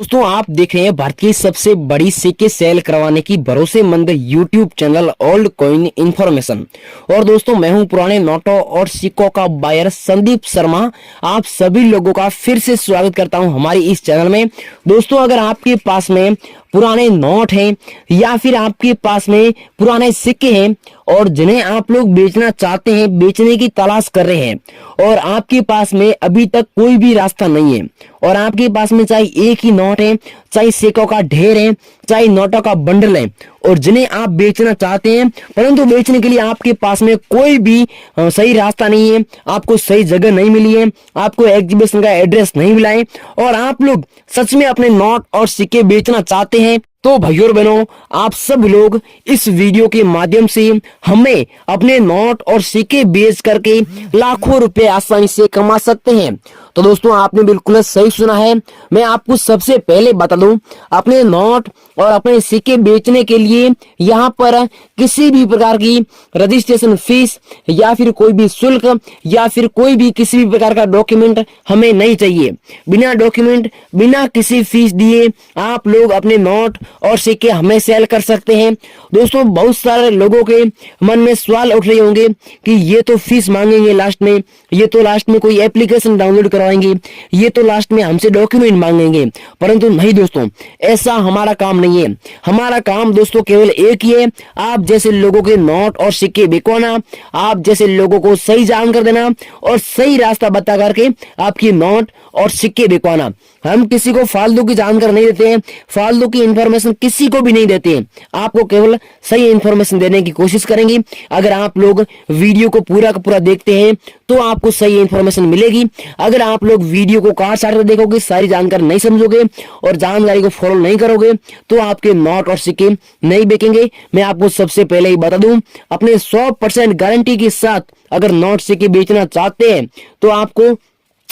दोस्तों आप देख रहे हैं भारत की सबसे बड़ी सिक्के सेल करवाने की भरोसेमंद YouTube channel old coin information. और दोस्तों मैं हूं पुराने नोटों और सिक्कों का बायर संदीप शर्मा। आप सभी लोगों का फिर से स्वागत करता हूं हमारी इस चैनल में। दोस्तों अगर आपके पास में पुराने नोट हैं या फिर आपके पास में पुराने सिक्के हैं और जिन्हें आप लोग बेचना चाहते हैं, बेचने की तलाश कर रहे हैं और आपके पास में अभी तक कोई भी रास्ता नहीं है और आपके पास में चाहे एक ही नोट है, चाहे सिक्कों का ढेर है, चाहे नोटों का बंडल है और जिन्हें आप बेचना चाहते हैं परंतु बेचने के लिए आपके पास में कोई भी सही रास्ता नहीं है, आपको सही जगह नहीं मिली है, आपको एग्जीबिशन का एड्रेस नहीं मिला है और आप लोग सच में अपने नोट और सिक्के बेचना चाहते हैं तो भाइयों और बहनों आप सब लोग इस वीडियो के माध्यम से हमें अपने नोट और सिक्के बेच करके लाखों रुपए आसानी से कमा सकते हैं। तो दोस्तों आपने बिल्कुल सही सुना है। मैं आपको सबसे पहले बता दूं, अपने नोट और अपने सिक्के बेचने के लिए यहाँ पर किसी भी प्रकार की रजिस्ट्रेशन फीस या फिर कोई भी शुल्क या फिर कोई भी किसी भी प्रकार का डॉक्यूमेंट हमें नहीं चाहिए। बिना डॉक्यूमेंट, बिना किसी फीस दिए आप लोग अपने नोट और सिक्के हमें सेल कर सकते हैं। दोस्तों बहुत सारे लोगों के मन में सवाल उठ रहे होंगे कि ये तो फीस मांगेंगे लास्ट में, ये तो लास्ट में कोई एप्लीकेशन डाउनलोड करवाएंगे, ये तो लास्ट में हमसे डॉक्यूमेंट मांगेंगे। परंतु नहीं दोस्तों, ऐसा हमारा काम नहीं है। हमारा काम दोस्तों केवल एक ही है, आप जैसे लोगों के नोट और सिक्के बिकवाना, आप जैसे लोगों को सही जानकारी देना और सही रास्ता बता करके आपकी नोट और सिक्के बिकवाना। हम किसी को फालतू की जानकारी नहीं देते हैं, फालतू की इंफॉर्मेशन किसी को भी नहीं देते हैं। आपको केवल सही इंफॉर्मेशन देने की कोशिश करेंगे। अगर आप लोग वीडियो को पूरा का पूरा देखते हैं तो आपको सही इंफॉर्मेशन मिलेगी। अगर आप लोग वीडियो को काट छाट कर देखोगे, सारी जानकारी नहीं समझोगे और जानकारी को फॉलो नहीं करोगे तो आपके नोट और सिक्के नहीं बिकेंगे। मैं आपको सबसे पहले ही बता दूं, अपने 100% गारंटी के साथ अगर नोट सिक्के बेचना चाहते हैं तो आपको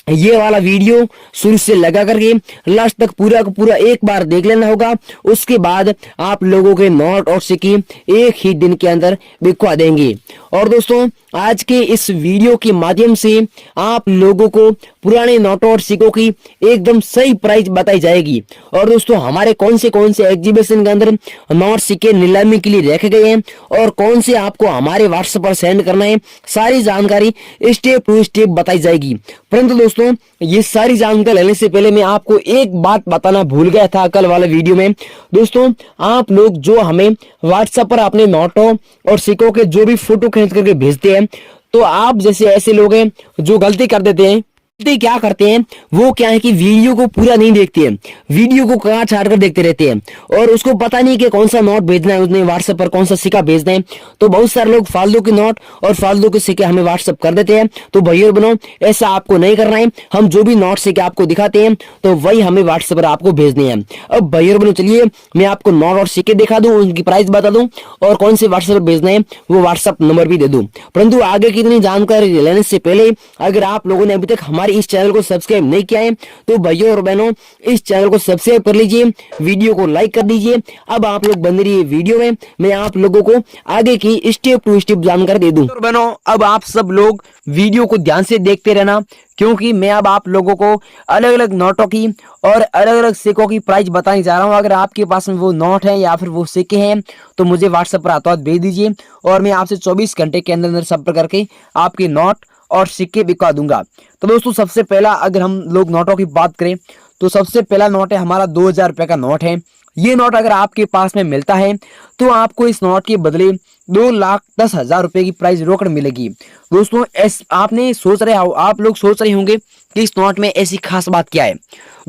ये वाला वीडियो शुरू से लगा करके लास्ट तक पूरा का पूरा एक बार देख लेना होगा। उसके बाद आप लोगों के नोट और सिक्के एक ही दिन के अंदर बिकवा देंगे। और दोस्तों आज के इस वीडियो के माध्यम से आप लोगों को पुराने नोटों और सिक्कों की एकदम सही प्राइस बताई जाएगी। और दोस्तों हमारे कौन से एग्जीबिशन के अंदर नोट सिक्के नीलामी के लिए रखे गए हैं और कौन से आपको हमारे व्हाट्सएप पर सेंड करना है, सारी जानकारी स्टेप टू स्टेप बताई जाएगी। परंतु दोस्तों ये सारी जानकारी लेने से पहले मैं आपको एक बात बताना भूल गया था कल वाले वीडियो में। दोस्तों आप लोग जो हमें व्हाट्सएप पर अपने नोटों और सिक्कों के जो भी फोटो खींच करके भेजते हैं तो आप जैसे ऐसे लोग हैं जो गलती कर देते हैं। क्या करते हैं वो क्या है कि वीडियो को पूरा नहीं देखते हैं, वीडियो को काट छाट कर देखते रहते हैं और उसको पता नहीं कि कौन सा नोट भेजना है, उसने व्हाट्सएप पर कौन सा सिक्का भेजना है। तो बहुत सारे लोग फालतू के नोट और फालतू के सिक्के हमें व्हाट्सएप कर देते हैं। तो भैया बनो ऐसा आपको नहीं करना है। हम जो भी नोट सिक्के आपको दिखाते हैं तो वही हमें व्हाट्सएप पर आपको भेजने हैं। अब भैया बनो चलिए मैं आपको नोट और सिक्के दिखा दूं, उनकी प्राइस बता दूं और कौन से व्हाट्सएप पर भेजना है वो व्हाट्सएप नंबर भी दे दूं। परंतु आगे की इतनी जानकारी लेने से पहले अगर आप लोगों ने अभी तक हमारी इस चैनल को सब्सक्राइब नहीं किया है तो भाइयों और बहनों इस चैनल को सब्सक्राइब कर लीजिए, वीडियो को लाइक कर दीजिए। अब आप लोग बन रही है वीडियो में मैं आप लोगों को आगे की स्टेप टू स्टेप जानकारी दे दूं। और बहनों अब आप सब लोग वीडियो को ध्यान से देखते रहना क्योंकि मैं अब आप लोगों को अलग अलग नोटों की और अलग अलग सिक्कों की प्राइस बताने जा रहा हूं। अगर आपके पास में वो नोट है या फिर वो सिक्के हैं तो मुझे व्हाट्सएप पर हाथों हाथ भेज दीजिए और मैं आपसे 24 घंटे के अंदर संपर्क करके आपके नोट और सिक्के बिकवा दूंगा। तो दोस्तों सबसे पहला अगर हम लोग नोटों की बात करें तो सबसे पहला नोट है हमारा 2000 रुपए का नोट है। ये नोट अगर आपके पास में मिलता है तो आपको इस नोट के बदले 2,10,000 रुपए की प्राइस रोकड़ मिलेगी। दोस्तों आप लोग सोच रहे होंगे कि इस नोट में ऐसी खास बात क्या है।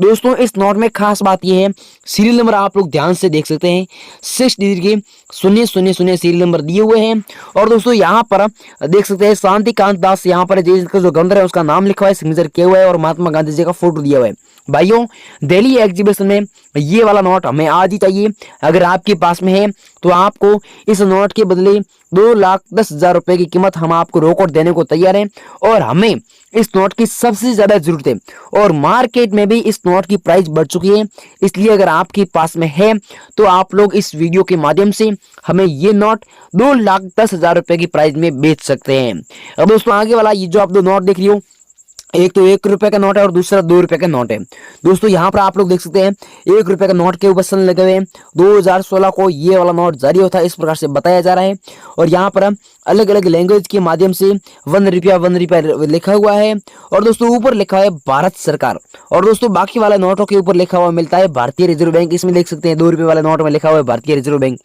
दोस्तों इस नोट में खास बात यह है, सीरियल नंबर आप लोग ध्यान से देख सकते हैं, 6 डिजिट के 000 सीरियल नंबर दिए हुए हैं। और दोस्तों यहाँ पर देख सकते हैं शांतिकांत दास, यहाँ पर जो गवर्नर है उसका नाम लिखा हुआ है, सिग्नेचर किया हुआ है और महात्मा गांधी जी का फोटो दिया हुआ है। भाइयों दिल्ली एग्जीबिशन में ये वाला नोट हमें आज ही चाहिए। अगर आपके पास में है तो आपको इस नोट के बदले 2,10,000 रुपए की कीमत हम आपको रोकड़ देने को तैयार हैं और हमें इस नोट की सबसे ज्यादा जरूरत है और मार्केट में भी इस नोट की प्राइस बढ़ चुकी है। इसलिए अगर आपके पास में है तो आप लोग इस वीडियो के माध्यम से हमें ये नोट 2,10,000 रुपए की प्राइस में बेच सकते हैं। अब दोस्तों आगे वाला ये जो आप दो नोट देख रही हो एक तो 1 रुपए का नोट है और दूसरा 2 रुपए का नोट है। दोस्तों यहाँ पर आप लोग देख सकते हैं 1 रुपए का नोट के ऊपर सन लगे हुए हैं। 2016 को ये वाला नोट जारी होता है, इस प्रकार से बताया जा रहा है। और यहाँ पर अलग अलग लैंग्वेज के माध्यम से 1 रुपया लिखा हुआ है। और दोस्तों ऊपर लिखा है भारत सरकार। और दोस्तों बाकी वाले नोटों के ऊपर लिखा हुआ मिलता है भारतीय रिजर्व बैंक। इसमें देख सकते हैं 2 रुपए वाले नोट में लिखा हुआ है भारतीय रिजर्व बैंक,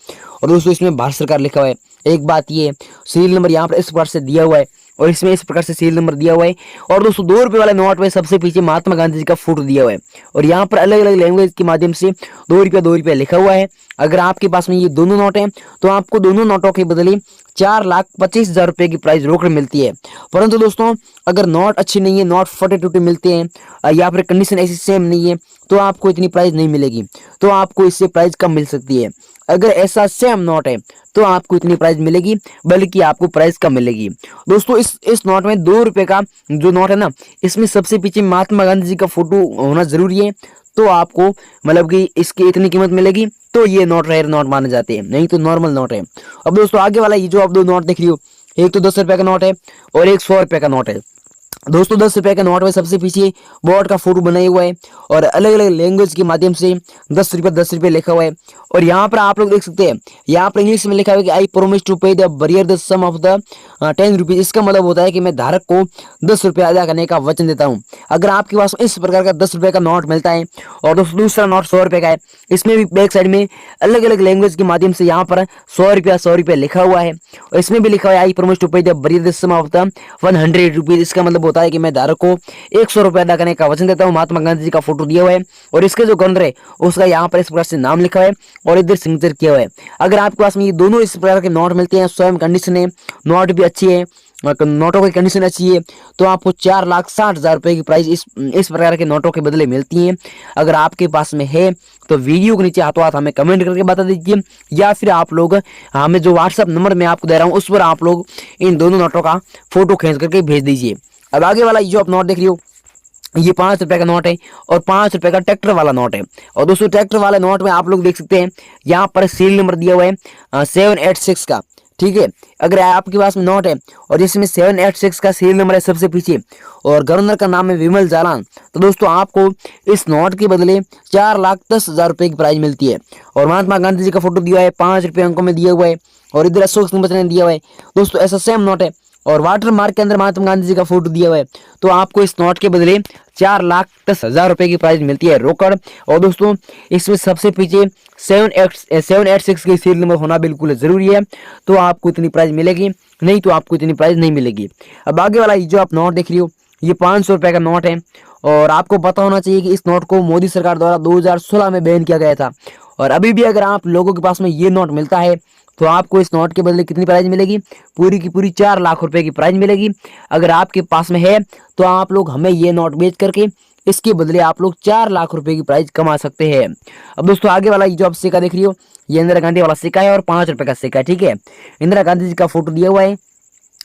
और दोस्तों इसमें भारत सरकार लिखा हुआ है। एक बात ये सीरियल नंबर यहाँ पर इस प्रकार से दिया हुआ है और इसमें इस प्रकार से सीरियल नंबर दिया हुआ है। और दोस्तों 2 रुपए वाले नोट में सबसे पीछे महात्मा गांधी जी का फोटो दिया हुआ है। और यहाँ पर अलग अलग लैंग्वेज के माध्यम से 2 रुपया लिखा हुआ है। अगर आपके पास में ये दोनों नोट हैं तो आपको दोनों नोटों के बदले 4,25,000 रुपए की प्राइस रोकड़ मिलती है। परंतु दोस्तों अगर नोट अच्छी नहीं है, नोट फटे टूटे मिलते हैं या फिर कंडीशन ऐसी सेम नहीं है, तो आपको इतनी प्राइस नहीं मिलेगी, तो आपको इससे प्राइस कम मिल सकती है। अगर ऐसा सेम नोट है तो आपको इतनी प्राइस मिलेगी, बल्कि आपको प्राइस कम मिलेगी। दोस्तों इस नोट में 2 रुपए का जो नोट है ना, इसमें सबसे पीछे महात्मा गांधी जी का फोटो होना जरूरी है, तो आपको मतलब कि इसकी इतनी कीमत मिलेगी, तो ये नोट रेयर नोट माने जाते हैं, नहीं तो नॉर्मल नोट है। अब दोस्तों आगे वाला ये जो आप दो नोट देख रही हो, एक तो 10 रुपए का नोट है और एक 100 रुपए का नोट है। दोस्तों 10 रुपए के नोट में सबसे पीछे बोर्ड का फोटो बनाया हुआ है और अलग अलग लैंग्वेज के माध्यम से 10 रुपए लिखा हुआ है। और यहाँ पर आप लोग देख सकते हैं, यहाँ पर इंग्लिश में लिखा हुआ है कि I promise to pay the bearer the sum of the 10 rupees. इसका मतलब होता है कि मैं धारक को 10 रुपए अदा करने का वचन देता हूँ। अगर आपके पास इस प्रकार का 10 रुपए का नोट मिलता है और दोस्तों दूसरा नोट 100 रुपए का है, इसमें भी बैक साइड में अलग अलग लैंग्वेज के माध्यम से यहाँ पर 100 रुपया लिखा हुआ है और इसमें भी लिखा हुआ है I promise to pay the bearer the sum of the 100 rupees. इसका मतलब होता है कि मैं धारक को 100 रुपए अदा करने का वचन देता हूँ। महात्मा गांधी जी का फोटो दिया हुआ है और इसके जो गवर्नर है उसका यहाँ पर इस प्रकार से नाम लिखा है और इधर सिग्नेचर किया हुआ है। अगर आपके पास में ये दोनों इस प्रकार के नोट मिलते हैं, स्वयं कंडीशन है, नोट भी अच्छी है, नोटों की कंडीशन अच्छी है, तो आपको 4,60,000 रुपए की प्राइस इस प्रकार के नोटों के बदले मिलती है। अगर आपके पास में है तो वीडियो के नीचे हाथों हाथ हमें कमेंट करके बता दीजिए, या फिर आप लोग हमें जो व्हाट्सएप नंबर मैं आपको दे रहा हूँ उस पर आप लोग इन दोनों नोटों का फोटो खींच करके भेज दीजिए। अब आगे वाला जो आप नोट देख रही हो, ये 5 रुपए का नोट है और 5 रुपए का ट्रैक्टर वाला नोट है। और दोस्तों ट्रैक्टर वाले नोट में आप लोग देख सकते हैं यहाँ पर सीरियल नंबर दिया हुआ है 786 का, ठीक है। अगर आपके पास में नोट है और जिसमें 786 का सीरियल नंबर है सबसे पीछे और गवर्नर का नाम है विमल जालान, तो दोस्तों आपको इस नोट के बदले 4,10,000 रुपए की प्राइस मिलती है। और महात्मा गांधी जी का फोटो दिया है, 5 रुपए अंकों में दिया हुआ है और इधर अशोक सिंह बचन ने दिया हुआ है। दोस्तों ऐसा सेम नोट है और वाटर मार्क के अंदर महात्मा गांधी जी का फोटो दिया हुआ है, तो आपको इस नोट के बदले 4,10,000 रुपए की प्राइस मिलती है रोकड़। और दोस्तों इसमें सबसे पीछे 786 की सीरियल नंबर होना बिल्कुल जरूरी है, तो आपको इतनी प्राइस मिलेगी, नहीं तो आपको इतनी प्राइस नहीं मिलेगी। अब आगे वाला जो आप नोट देख रही हो, ये 500 रुपए का नोट है और आपको पता होना चाहिए कि इस नोट को मोदी सरकार द्वारा 2016 में बैन किया गया था। और अभी भी अगर आप लोगों के पास में ये नोट मिलता है तो आपको इस नोट के बदले कितनी प्राइस मिलेगी, पूरी की पूरी 4 लाख रुपए की प्राइस मिलेगी। अगर आपके पास में है तो आप लोग हमें ये नोट बेच करके इसके बदले आप लोग 4 लाख रुपए की प्राइस कमा सकते हैं। अब दोस्तों आगे वाला जो आप सिक्का देख रही हो, ये इंदिरा गांधी वाला सिक्का है और 5 रुपए का सिक्का है, ठीक है। इंदिरा गांधी जी का फोटो दिया हुआ है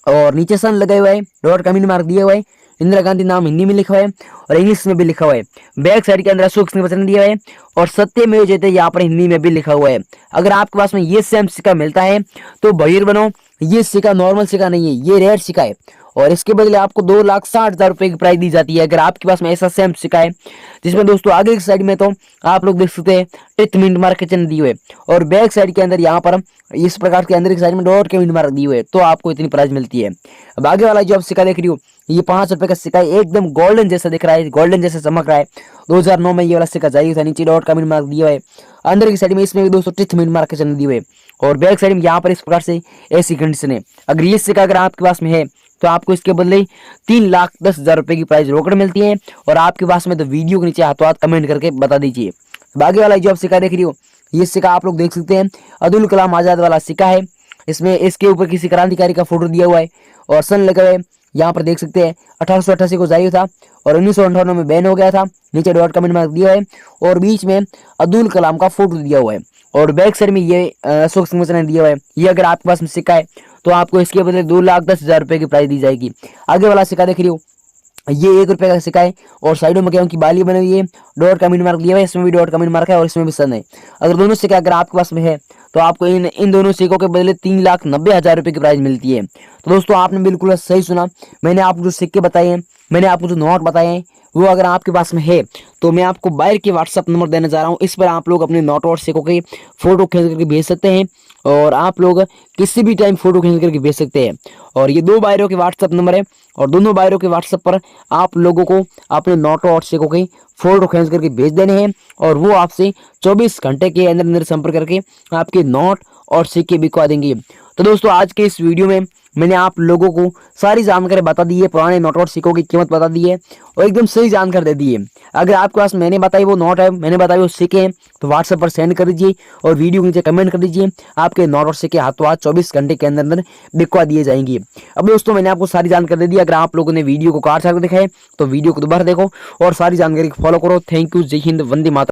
और नीचे सन लगा हुआ है, डॉट का मिनी मार्क दिया हुआ है, इंदिरा गांधी नाम हिंदी में लिखा हुआ है और इंग्लिश में भी लिखा हुआ है। बैक साइड के अंदर अशोक सिंह बचन दिया हुआ है और सत्यमेव जयते यहाँ पर हिंदी में भी लिखा हुआ है। अगर आपके पास में ये सेम सिक्का मिलता है तो बहिर बनो, ये सिक्का नॉर्मल सिक्का नहीं है, ये रेयर सिक्का है और इसके बदले आपको 2,60,000 रुपए की प्राइस दी जाती है। अगर आपके पास में ऐसा सेम सिक्का है, जिसमें दोस्तों आगे की साइड में तो आप लोग देख सकते हैं टिथ मिनट मार्क के चिन्ह दिए हुए और बैक साइड के अंदर यहाँ पर इस प्रकार के अंदर की साइड में डॉट के मिनट मार्क दिए हुए, तो आपको इतनी प्राइस मिलती है। अब आगे वाला जो आप सिक्का देख रही हो, ये 5 रुपए का सिक्का एकदम गोल्डन जैसा दिख रहा है, गोल्डन जैसा चमक रहा है। 2009 में ये वाला सिक्का जारी था, नीचे डॉट का मिनट मार्क दिया हुआ है, अंदर की साइड में इसमें भी दोस्तों टिथ मिनट मार्क के चिन्ह दिए हुए और बैक साइड में यहाँ पर इस प्रकार से ऐसी कंडीशन है। अगर ये सिक्का अगर आपके पास में है तो आपको इसके बदले 3,10,000 रुपए की प्राइस रोकड़ मिलती है और आपके पास में तो वीडियो के नीचे हाथों हाथ कमेंट करके बता दीजिए। बाकी वाला जो आप सिक्का देख रही हो, ये सिक्का आप लोग देख सकते हैं अब्दुल कलाम आजाद वाला सिक्का है। इसमें इसके ऊपर किसी क्रांतिकारी का फोटो दिया हुआ है और सन लगा हुआ है, यहाँ पर देख सकते हैं 1888 को जारी था और 1958 में बैन हो गया था। नीचे डॉट कमेंट मार्क दिया है और बीच में अब्दुल कलाम का फोटो दिया हुआ है और बैक साइड में ये अशोक सिंह बचन ने दिया हुआ है। ये अगर आपके पास में सिक्का है तो आपको इसके बदले 2,10,000 रुपए की प्राइस दी जाएगी। आगे वाला सिक्का देख रही हो, ये 1 रुपए का सिक्का है और साइडों में गेहूं की बाली बनी हुई है, डॉट का मिनट मार्क दिया हुआ है, इसमें भी डॉट का मिनट मार्क है और इसमें भी सन है। अगर दोनों सिक्के अगर आपके पास में है तो आपको इन दोनों सिक्कों के बदले 3,90,000 रुपए की प्राइस मिलती है। तो दोस्तों आपने बिल्कुल सही सुना, मैंने आपको जो सिक्के बताए हैं मैंने आपको जो नोट बताए हैं वो अगर आपके पास में है तो मैं आपको बायर के व्हाट्सअप नंबर देने जा रहा हूँ। इस पर आप लोग अपने नोट और सिक्कों के फोटो खींच करके भेज सकते हैं और आप लोग किसी भी टाइम फोटो खींच करके भेज सकते हैं। और ये 2 बायरों के व्हाट्सअप नंबर है और दोनों बायरों के व्हाट्सअप पर आप लोगों को अपने नोटों और सिक्कों के फोटो खींच करके भेज देने हैं और वो आपसे 24 घंटे के अंदर अंदर संपर्क करके आपके नोट और सिक्के बिकवा देंगे। तो दोस्तों आज के इस वीडियो में मैंने आप लोगों को सारी जानकारी बता दी है, पुराने नोट और सिक्कों की कीमत बता दी है और एकदम सही जानकारी दे दी है। अगर आपके पास मैंने बताई वो नोट है, मैंने बताई वो सिक्के हैं तो व्हाट्सएप पर सेंड कर दीजिए और वीडियो के नीचे कमेंट कर दीजिए। आपके नोट और सिक्के हाथों हाथ 24 घंटे के अंदर अंदर बिकवा दिए जाएंगे। अब दोस्तों मैंने आपको सारी जानकारी दे दी। अगर आप लोगों ने वीडियो को काट कर दिखाए तो वीडियो को दोबारा देखो और सारी जानकारी को फॉलो करो। थैंक यू, जय हिंद, वंदे मातरम।